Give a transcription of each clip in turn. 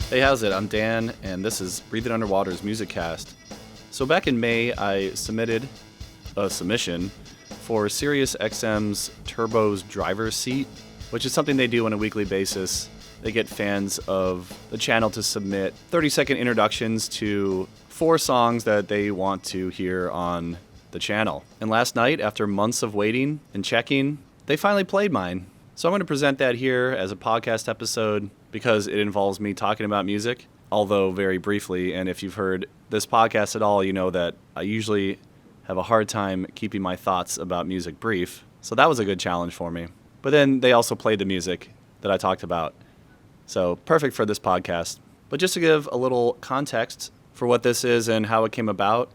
Hey, how's it? I'm Dan, and this is Breathing Underwater's Musicast. So back in May, I submitted a submission for SiriusXM's Turbo's driver's seat, which is something they do on a weekly basis. They get fans of the channel to submit 30-second introductions to 4 songs that they want to hear on the channel. And last night, after months of waiting and checking, they finally played mine. So I'm going to present that here as a podcast episode because it involves me talking about music, although very briefly. And if you've heard this podcast at all, you know that I usually have a hard time keeping my thoughts about music brief. So that was a good challenge for me. But then they also played the music that I talked about. So perfect for this podcast. But just to give a little context for what this is and how it came about,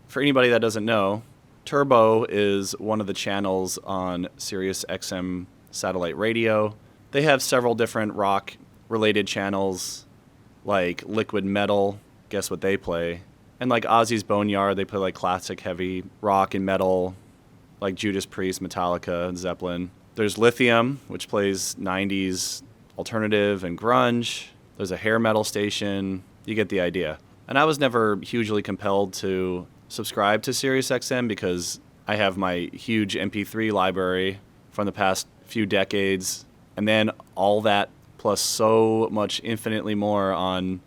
for anybody that doesn't know, Turbo is one of the channels on SiriusXM satellite radio. They have several different rock-related channels, like Liquid Metal, guess what they play, and like Ozzy's Boneyard, they play like classic heavy rock and metal, like Judas Priest, Metallica, and Zeppelin. There's Lithium, which plays 90s alternative and grunge. There's a hair metal station. You get the idea. And I was never hugely compelled to subscribe to SiriusXM because I have my huge MP3 library from the past few decades, and then all that plus so much infinitely more on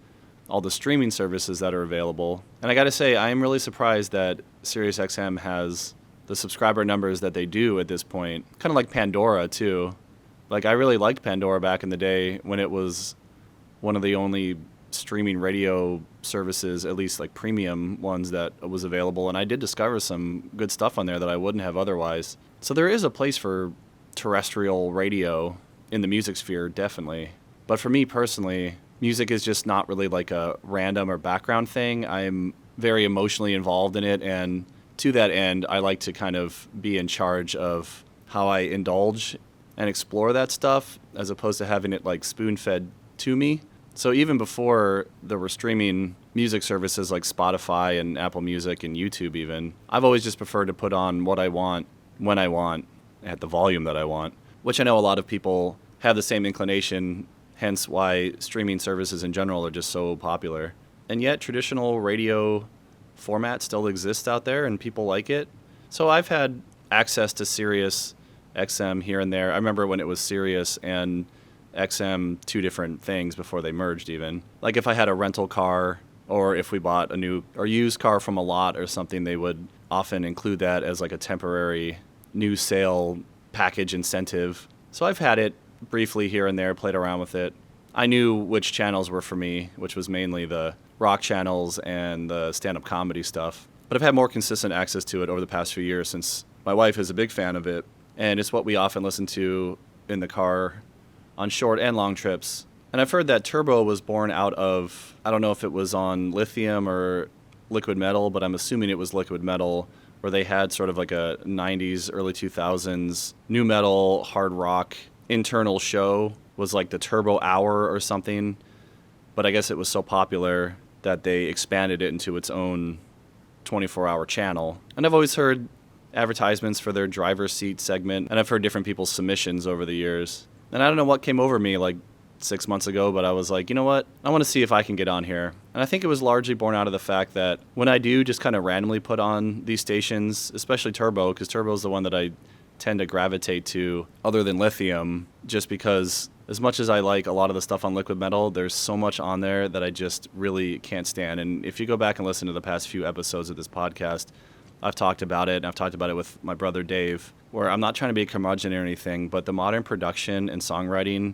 all the streaming services that are available. And I gotta say, I am really surprised that SiriusXM has the subscriber numbers that they do at this point. Kind of like Pandora too. Like, I really liked Pandora back in the day when it was one of the only streaming radio services, at least like premium ones, that was available, and I did discover some good stuff on there that I wouldn't have otherwise. So there is a place for terrestrial radio in the music sphere, definitely. But for me personally, music is just not really like a random or background thing. I'm very emotionally involved in it, and to that end, I like to kind of be in charge of how I indulge and explore that stuff, as opposed to having it like spoon-fed to me. So even before there were streaming music services like Spotify and Apple Music and YouTube even, I've always just preferred to put on what I want, when I want, at the volume that I want, which I know a lot of people have the same inclination, hence why streaming services in general are just so popular. And yet traditional radio format still exists out there and people like it. So I've had access to SiriusXM here and there. I remember when it was Sirius and XM, 2 different things before they merged even. Like if I had a rental car or if we bought a new or used car from a lot or something, they would often include that as like a temporary new sale package incentive. So I've had it briefly here and there, played around with it. I knew which channels were for me, which was mainly the rock channels and the stand-up comedy stuff. But I've had more consistent access to it over the past few years since my wife is a big fan of it, and it's what we often listen to in the car on short and long trips. And I've heard that Turbo was born out of, I don't know if it was on Lithium or Liquid Metal, but I'm assuming it was Liquid Metal, where they had sort of like a 90s, early 2000s new metal, hard rock internal show, was like the Turbo Hour or something. But I guess it was so popular that they expanded it into its own 24-hour channel. And I've always heard advertisements for their driver's seat segment, and I've heard different people's submissions over the years. And I don't know what came over me like 6 months ago, but I was like, you know what? I want to see if I can get on here. And I think it was largely born out of the fact that when I do just kind of randomly put on these stations, especially Turbo, because Turbo is the one that I tend to gravitate to other than Lithium, just because as much as I like a lot of the stuff on Liquid Metal, there's so much on there that I just really can't stand. And if you go back and listen to the past few episodes of this podcast, I've talked about it, and I've talked about it with my brother Dave, where I'm not trying to be a curmudgeon or anything, but the modern production and songwriting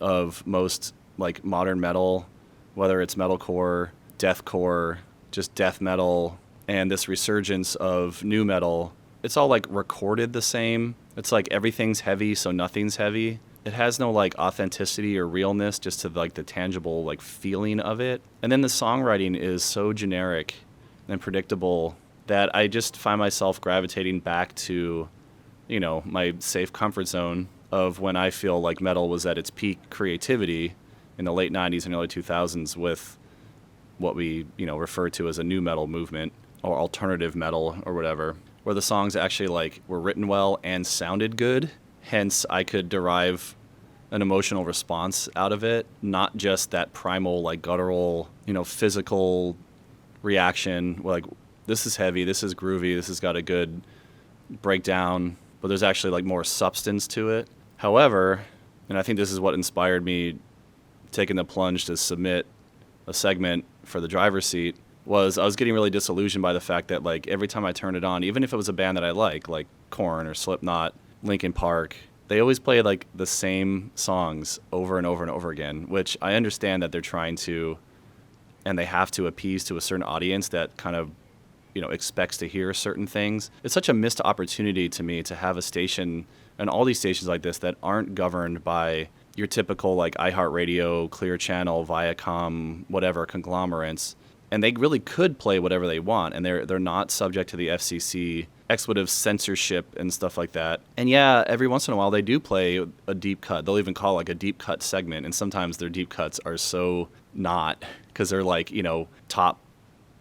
of most like modern metal, whether it's metalcore, deathcore, just death metal, and this resurgence of new metal, it's all like recorded the same. It's like everything's heavy, so nothing's heavy. It has no like authenticity or realness, just to like the tangible like feeling of it. And then the songwriting is so generic and predictable that I just find myself gravitating back to, you know, my safe comfort zone of when I feel like metal was at its peak creativity in the late 90s and early 2000s with what we, you know, refer to as a new metal movement or alternative metal or whatever, where the songs actually like were written well and sounded good. Hence, I could derive an emotional response out of it, not just that primal, like guttural, physical reaction. Like, this is heavy, this is groovy, this has got a good breakdown, but there's actually like more substance to it. However, and I think this is what inspired me taking the plunge to submit a segment for the driver's seat, was I was getting really disillusioned by the fact that like every time I turned it on, even if it was a band that I like Korn or Slipknot, Linkin Park, they always play like the same songs over and over and over again, which I understand that they're trying to, and they have to appease to a certain audience that kind of, expects to hear certain things. It's such a missed opportunity to me to have a station and all these stations like this that aren't governed by your typical like iHeartRadio, Clear Channel, Viacom, whatever conglomerates. And they really could play whatever they want, and they're not subject to the FCC expletive censorship and stuff like that. And yeah, every once in a while they do play a deep cut. They'll even call like a deep cut segment, and sometimes their deep cuts are so not, because they're like, top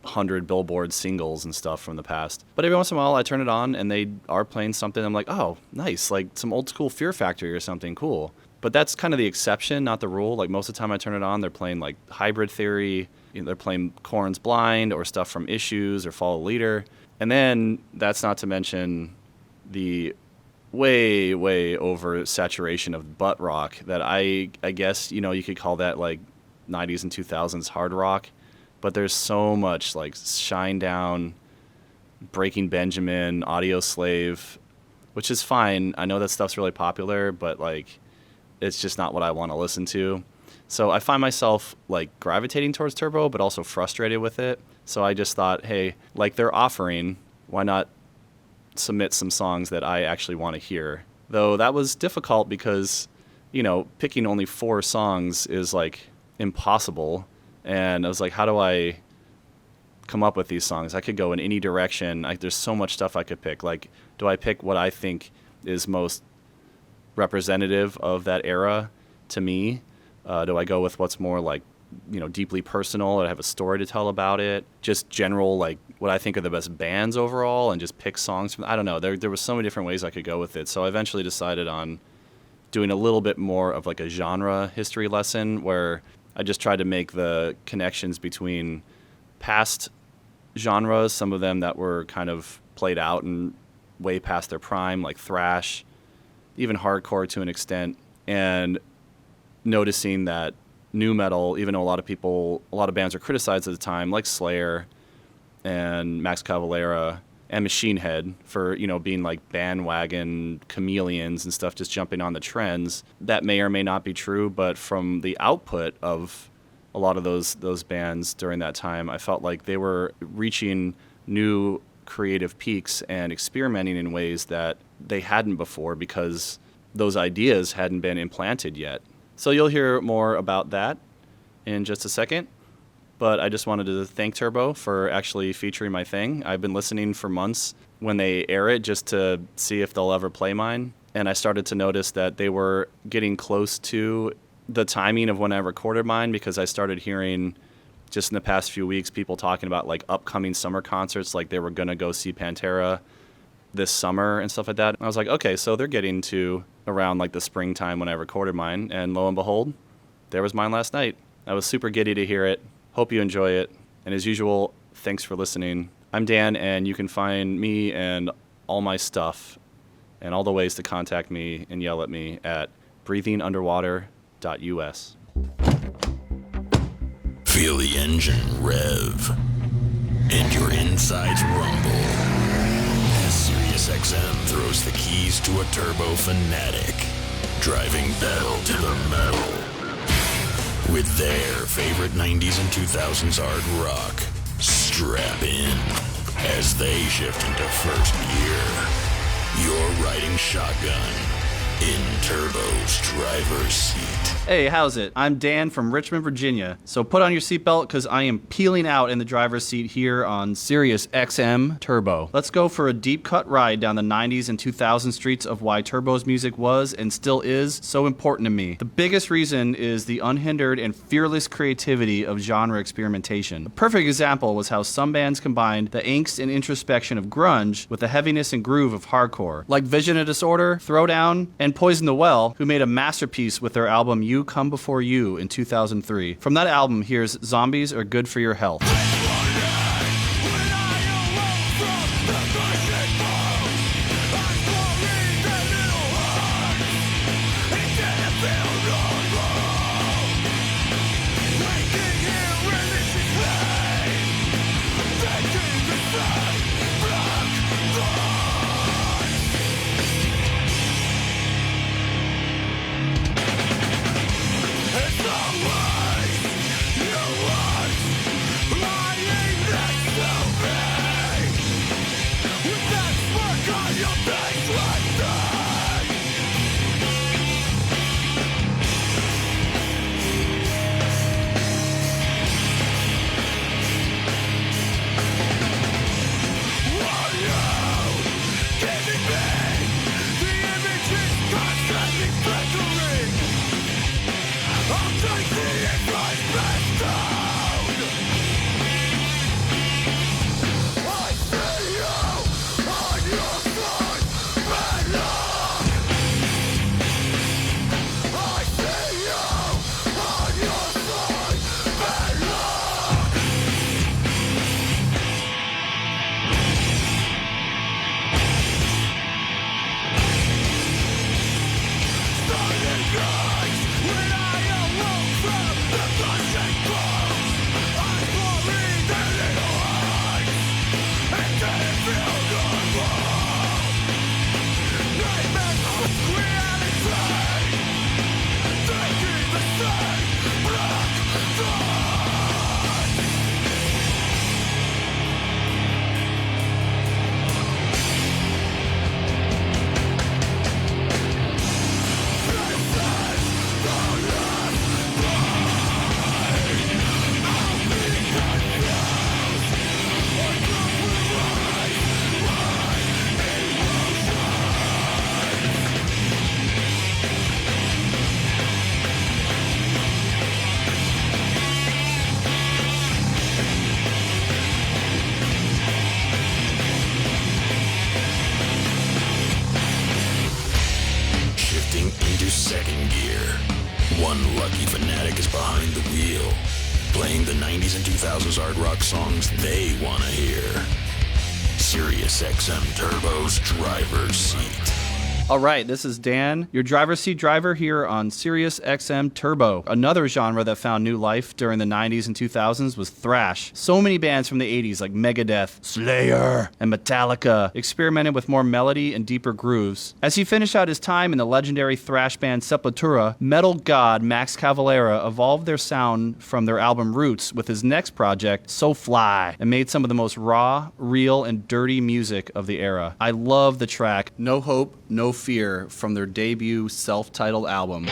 100 Billboard singles and stuff from the past. But every once in a while I turn it on and they are playing something. I'm like, oh, nice, like some old school Fear Factory or something cool. But that's kind of the exception, not the rule. Like most of the time I turn it on, they're playing like Hybrid Theory, they're playing Korn's Blind or stuff from Issues or Follow the Leader. And then that's not to mention the way, way over saturation of butt rock that I guess, you could call that like 90s and 2000s hard rock. But there's so much like Shinedown, Breaking Benjamin, Audio Slave, which is fine. I know that stuff's really popular, but like it's just not what I want to listen to. So I find myself like gravitating towards Turbo, but also frustrated with it. So I just thought, hey, like they're offering, why not submit some songs that I actually want to hear? Though that was difficult because, picking only 4 songs is like impossible. And I was like, how do I come up with these songs? I could go in any direction. There's so much stuff I could pick. Like, do I pick what I think is most representative of that era to me? Do I go with what's more like, deeply personal, or I have a story to tell about it? Just general, like what I think are the best bands overall, and just pick songs from, I don't know. There was so many different ways I could go with it. So I eventually decided on doing a little bit more of like a genre history lesson, where I just tried to make the connections between past genres, some of them that were kind of played out and way past their prime, like thrash, even hardcore to an extent, and noticing that nu metal, even though a lot of bands were criticized at the time, like Slayer and Max Cavalera and Machine Head for, being like bandwagon chameleons and stuff, just jumping on the trends. That may or may not be true, but from the output of a lot of those bands during that time, I felt like they were reaching new creative peaks and experimenting in ways that they hadn't before because those ideas hadn't been implanted yet. So you'll hear more about that in just a second. But I just wanted to thank Turbo for actually featuring my thing. I've been listening for months when they air it just to see if they'll ever play mine. And I started to notice that they were getting close to the timing of when I recorded mine, because I started hearing just in the past few weeks people talking about like upcoming summer concerts, like they were going to go see Pantera this summer and stuff like that. And I was like, okay, so they're getting to around like the springtime when I recorded mine. And lo and behold, there was mine last night. I was super giddy to hear it. Hope you enjoy it. And as usual, thanks for listening. I'm Dan, and you can find me and all my stuff and all the ways to contact me and yell at me at breathingunderwater.us. Feel the engine rev and your insides rumble as SiriusXM throws the keys to a turbo fanatic, driving pedal to the metal. With their favorite 90s and 2000s hard rock, strap in as they shift into first gear. You're riding shotgun in Turbo's driver's seat. Hey, how's it? I'm Dan from Richmond, Virginia. So put on your seatbelt because I am peeling out in the driver's seat here on SiriusXM Turbo. Let's go for a deep cut ride down the 90s and 2000 streets of why Turbo's music was and still is so important to me. The biggest reason is the unhindered and fearless creativity of genre experimentation. A perfect example was how some bands combined the angst and introspection of grunge with the heaviness and groove of hardcore, like Vision of Disorder, Throwdown, and and Poison the Well, who made a masterpiece with their album You Come Before You in 2003. From that album, here's Zombies Are Good for Your Health. Second gear. One lucky fanatic is behind the wheel, playing the 90s and 2000s art rock songs they want to hear. SiriusXM Turbo's Driver's Seat. All right, this is Dan, your driver's seat driver here on SiriusXM Turbo. Another genre that found new life during the 90s and 2000s was thrash. So many bands from the 80s like Megadeth, Slayer, and Metallica experimented with more melody and deeper grooves. As he finished out his time in the legendary thrash band Sepultura, metal god Max Cavalera evolved their sound from their album Roots with his next project, Soulfly, and made some of the most raw, real, and dirty music of the era. I love the track No Hope, No Fear from their debut self-titled album.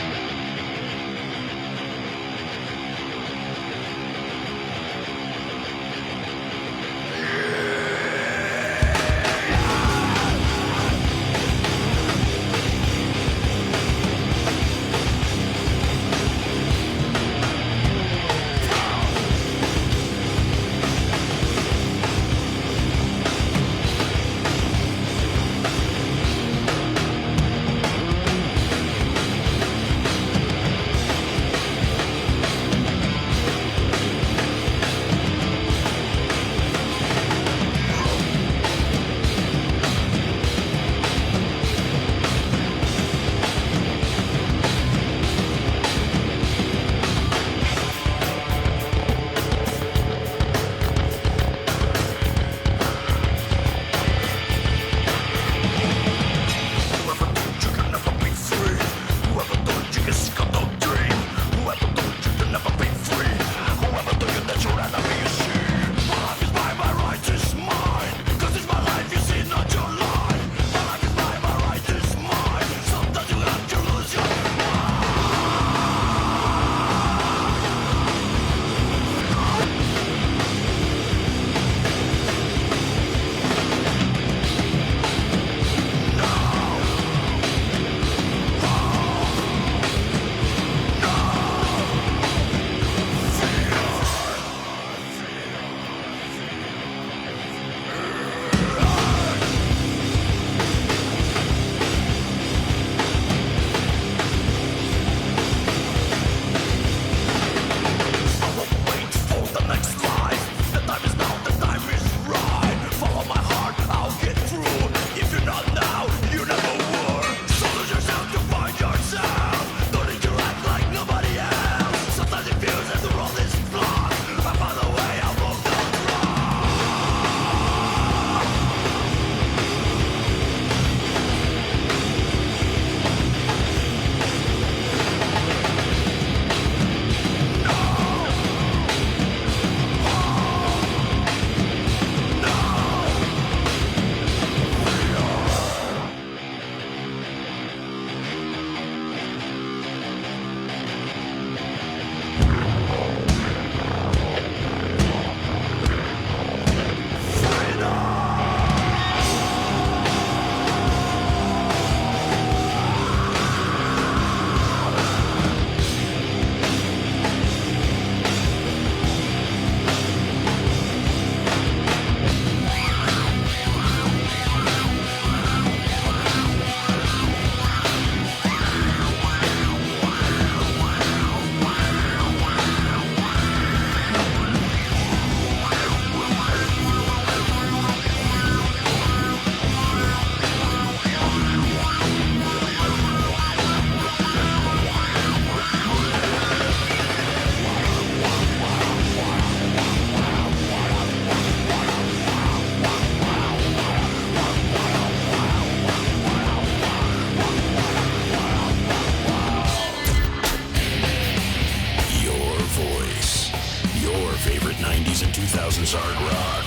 2000s hard rock,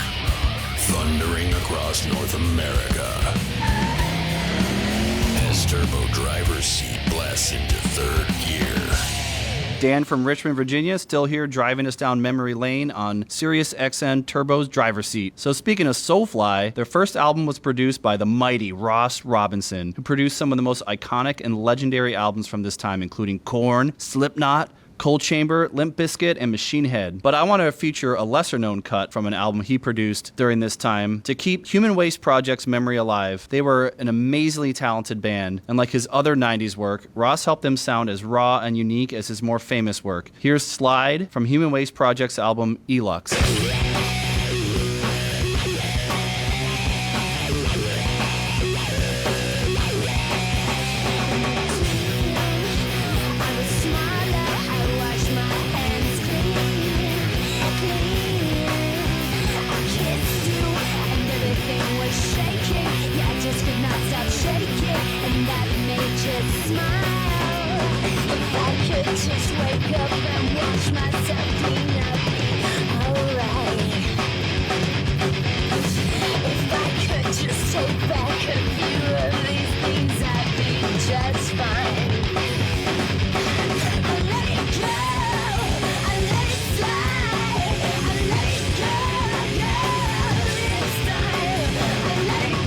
thundering across North America. As Turbo Driver's Seat blasts into third gear. Dan from Richmond, Virginia, still here driving us down memory lane on SiriusXM Turbo's Driver's Seat. So speaking of Soulfly, their first album was produced by the mighty Ross Robinson, who produced some of the most iconic and legendary albums from this time, including Korn, Slipknot, Cold Chamber, Limp Bizkit, and Machine Head. But I want to feature a lesser-known cut from an album he produced during this time to keep Human Waste Project's memory alive. They were an amazingly talented band, and like his other 90s work, Ross helped them sound as raw and unique as his more famous work. Here's Slide from Human Waste Project's album Elux. Just wake up and watch myself clean up. Alright. If I could just take back a few of these things, I'd be just fine. I let it go, I let it slide, I let it go, this time. I let it go, I let it slide, I let it go.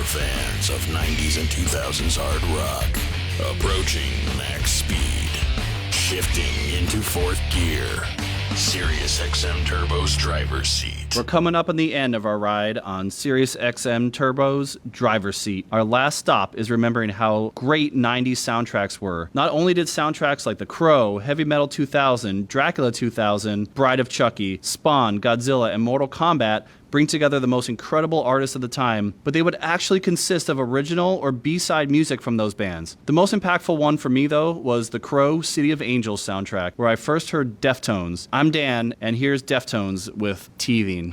Fans of 90s and 2000s hard rock, approaching max speed, shifting into fourth gear, SiriusXM Turbo's Driver's Seat. We're coming up on the end of our ride on SiriusXM Turbo's Driver's Seat. Our last stop is remembering how great 90s soundtracks were. Not only did soundtracks like The Crow, Heavy Metal 2000, Dracula 2000, Bride of Chucky, Spawn, Godzilla, and Mortal Kombat bring together the most incredible artists of the time, but they would actually consist of original or B-side music from those bands. The most impactful one for me, though, was the Crow City of Angels soundtrack, where I first heard Deftones. I'm Dan, and here's Deftones with Teething.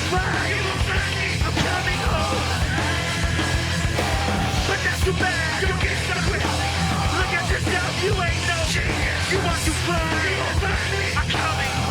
find me. I'm coming home. But that's too bad. You'll get stuck with. Look at yourself. You ain't no genius. You want to fly. I'm coming home.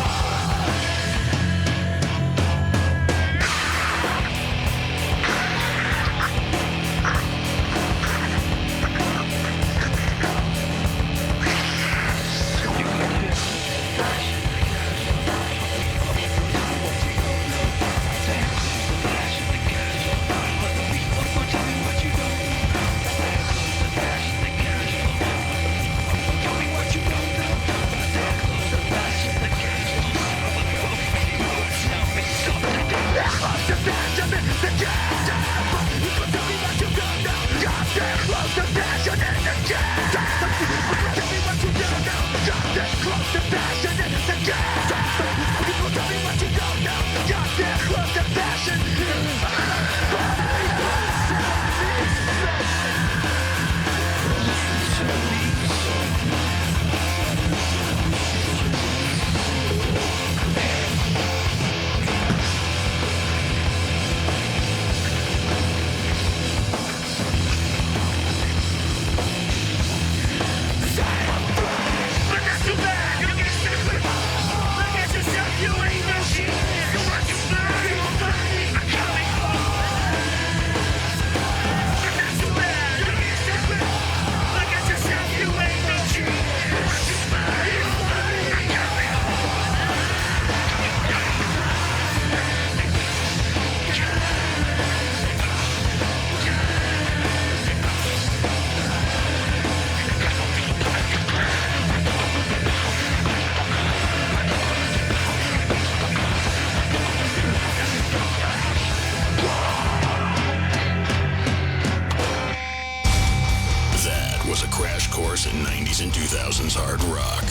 Was a crash course in 90s and 2000s hard rock.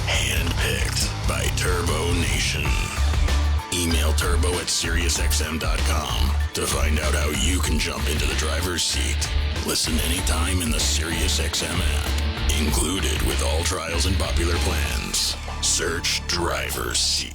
Handpicked by Turbo Nation. Email turbo@SiriusXM.com to find out how you can jump into the driver's seat. Listen anytime in the SiriusXM app. Included with all trials and popular plans. Search Driver's Seat.